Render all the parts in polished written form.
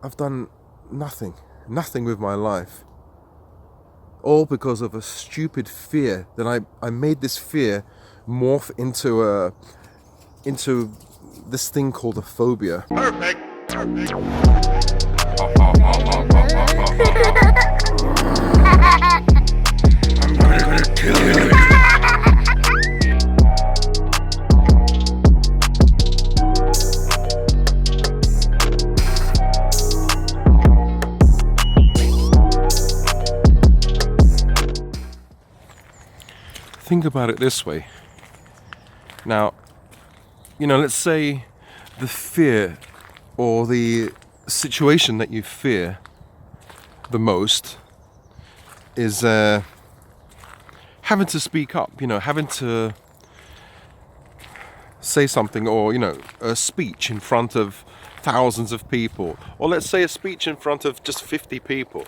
I've done nothing with my life. All because of a stupid fear. That I made this fear morph into this thing called a phobia. Perfect. I'm gonna kill you. Think about it this way. Now, let's say the fear or the situation that you fear the most is having to speak up, having to say something, or, a speech in front of thousands of people, or let's say a speech in front of just 50 people.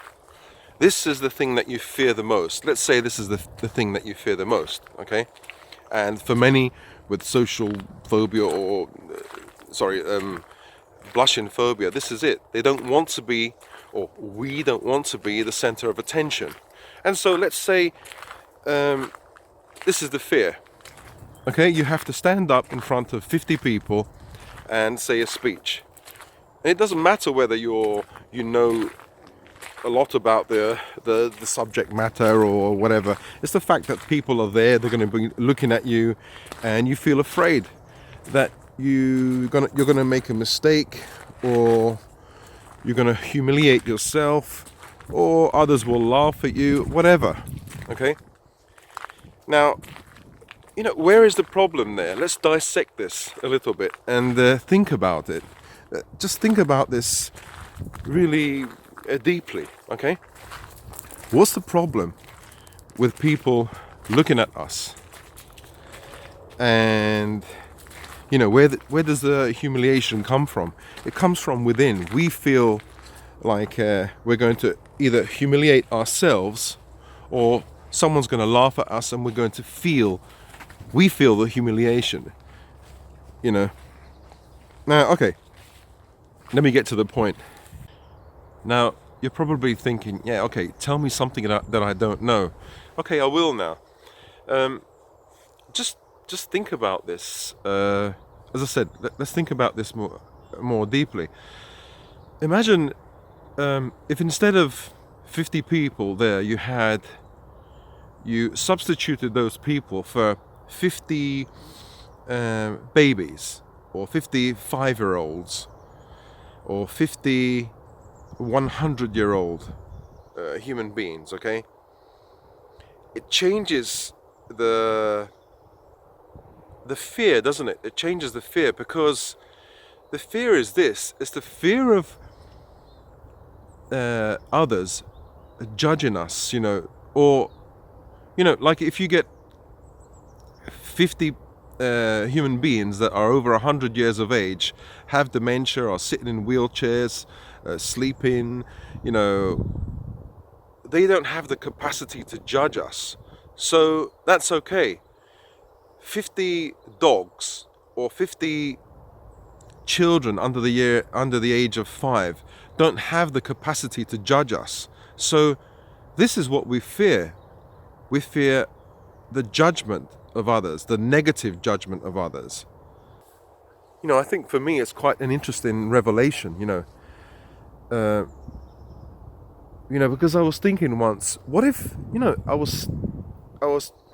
This is the thing that you fear the most. Let's say this is the thing that you fear the most, okay? And for many with social phobia or, blushing phobia, this is it. They don't want to be, or we don't want to be, the center of attention. And so let's say this is the fear, okay? You have to stand up in front of 50 people and say a speech. And it doesn't matter whether you know a lot about the subject matter or whatever. It's the fact that people are there, they're going to be looking at you, and you feel afraid that you're going to make a mistake, or you're going to humiliate yourself, or others will laugh at you, whatever. Okay? Now, where is the problem there? Let's dissect this a little bit and think about it. Just think about this really deeply, okay? What's the problem with people looking at us? And where does the humiliation come from? It comes from within. We feel like we're going to either humiliate ourselves, or someone's going to laugh at us, and we're going to feel the humiliation. Now, okay, let me get to the point. Now, you're probably thinking, yeah, okay, tell me something that I don't know. Okay, I will now. Just think about this. As I said, let's think about this more deeply. Imagine if instead of 50 people there, you substituted those people for 50 babies, or 50 5-year-olds, or 50 100-year-old human beings, okay? It changes the fear, doesn't it? It changes the fear, because the fear is this. It's the fear of others judging us, or, like if you get 50 human beings that are over 100 years of age, have dementia, are sitting in wheelchairs, sleeping, they don't have the capacity to judge us. So that's okay. 50 dogs or 50 children under the age of 5 don't have the capacity to judge us. So this is what we fear. We fear the judgment of others, the negative judgment of others. I think for me it's quite an interesting revelation, because I was thinking once, what if, I was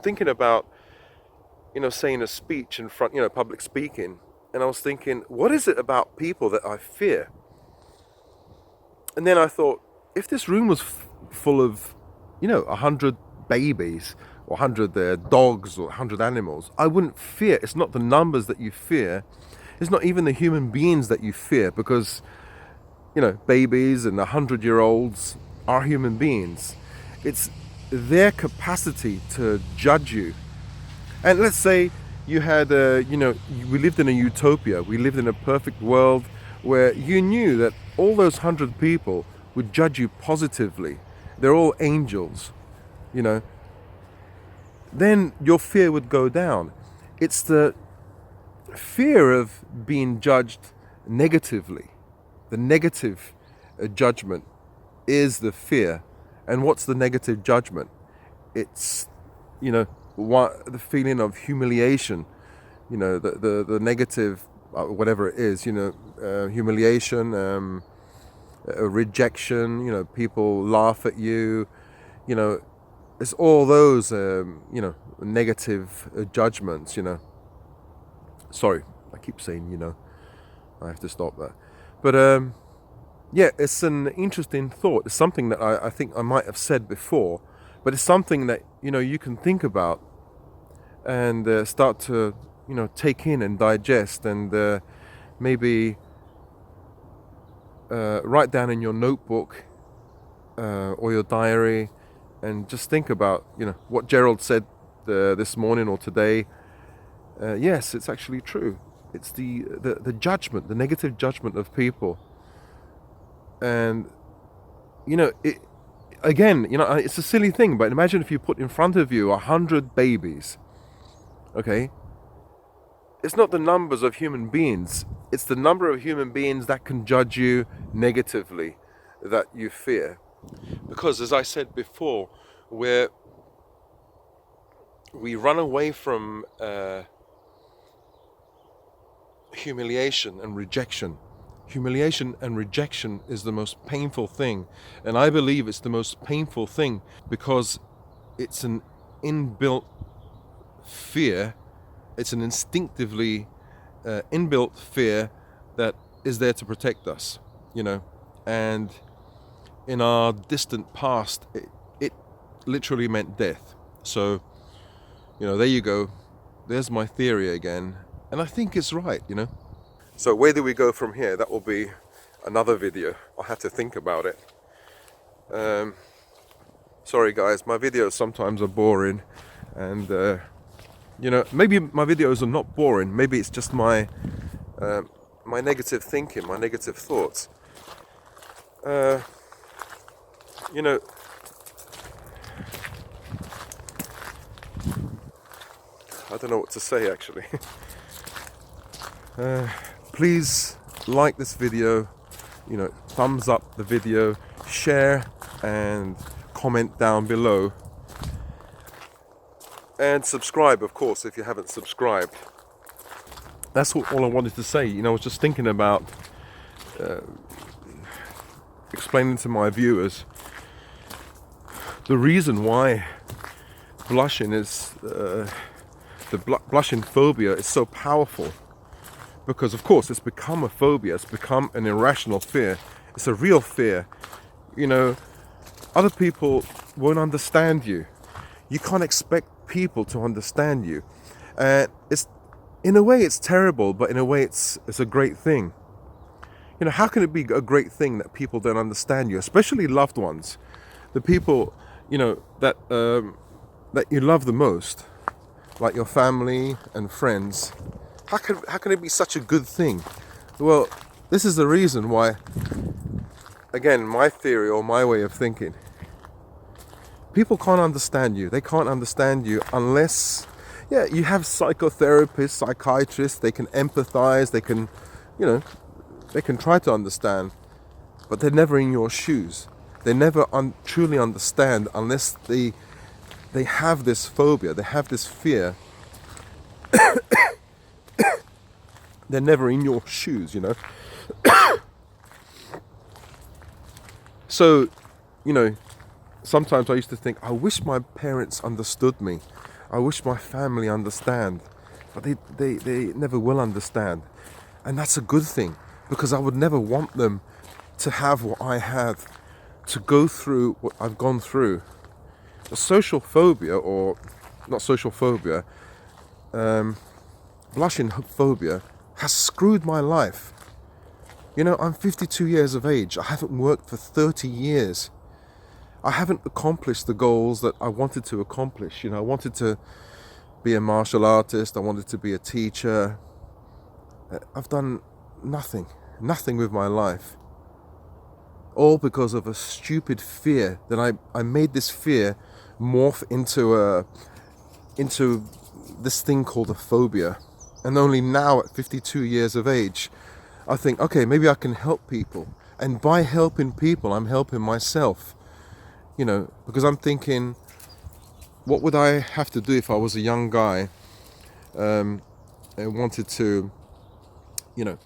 thinking about, saying a speech in front, public speaking, and I was thinking, what is it about people that I fear? And then I thought, if this room was full of, 100 babies, or 100 dogs, or 100 animals, I wouldn't fear. It's not the numbers that you fear. It's not even the human beings that you fear, because, babies and 100-year-olds are human beings. It's their capacity to judge you. And let's say you had, we lived in a utopia. We lived in a perfect world where you knew that all those 100 people would judge you positively. They're all angels, Then your fear would go down. It's the fear of being judged negatively, the negative judgment is the fear. And what's the negative judgment? It's, the feeling of humiliation, the negative, whatever it is, humiliation, rejection, people laugh at you, it's all those, negative judgments, Sorry, I keep saying, I have to stop that. But, yeah, it's an interesting thought. It's something that I think I might have said before, but it's something that, you can think about and start to, take in and digest and maybe write down in your notebook or your diary and just think about, what Gerald said this morning or today. Yes, it's actually true. It's the judgment, the negative judgment of people. And, it, again, it's a silly thing, but imagine if you put in front of you 100 babies, okay? It's not the numbers of human beings, it's the number of human beings that can judge you negatively that you fear. Because, as I said before, we run away from humiliation and rejection. Humiliation and rejection is the most painful thing, and I believe it's the most painful thing because it's an inbuilt fear. It's an instinctively inbuilt fear that is there to protect us, and in our distant past it literally meant death. So, there you go, there's my theory again, and I think it's right. So where do we go from here? That will be another video. I'll have to think about it. Sorry guys, my videos sometimes are boring, and maybe my videos are not boring. Maybe it's just my negative thinking, my negative thoughts. I don't know what to say actually. Please like this video, thumbs up the video, share and comment down below, and subscribe, of course, if you haven't subscribed. That's all I wanted to say. I was just thinking about explaining to my viewers the reason why blushing is blushing phobia is so powerful. Because, of course, it's become a phobia. It's become an irrational fear. It's a real fear. Other people won't understand you. You can't expect people to understand you. It's, in a way, it's terrible, but in a way, it's a great thing. How can it be a great thing that people don't understand you, especially loved ones, the people, that you love the most, like your family and friends? How can it be such a good thing? Well, this is the reason why, again, my theory or my way of thinking. People can't understand you. They can't understand you unless, you have psychotherapists, psychiatrists, they can empathize, they can, they can try to understand, but they're never in your shoes. They never truly understand unless they have this phobia, they have this fear. They're never in your shoes, So, sometimes I used to think, I wish my parents understood me. I wish my family understand. But they never will understand. And that's a good thing, because I would never want them to have what I have, to go through what I've gone through. The social phobia, or not social phobia, blushing phobia, has screwed my life. I'm 52 years of age. I haven't worked for 30 years. I haven't accomplished the goals that I wanted to accomplish. I wanted to be a martial artist. I wanted to be a teacher. I've done nothing with my life. All because of a stupid fear that I made this fear morph into this thing called a phobia. And only now at 52 years of age, I think, okay, maybe I can help people. And by helping people, I'm helping myself. Because I'm thinking, what would I have to do if I was a young guy and wanted to, you know,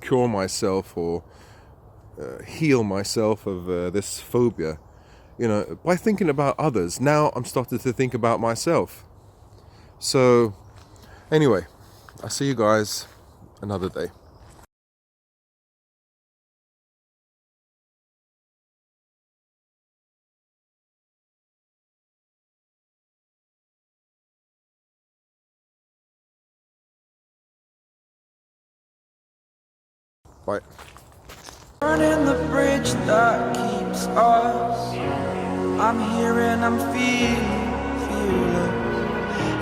cure myself or heal myself of this phobia? By thinking about others. Now I'm starting to think about myself. So, anyway, I'll see you guys another day. Bye. Burning the bridge that keeps us. I'm here and I'm feeling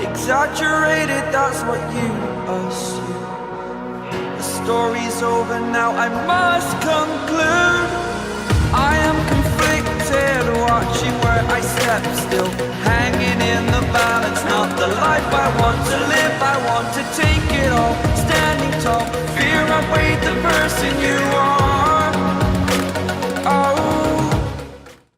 exaggerated, that's what you assume. The story's over now, I must conclude. I am conflicted, watching where I step still, hanging in the balance. Not the life I want to live, I want to take it all. Standing tall, fear I weighed the person you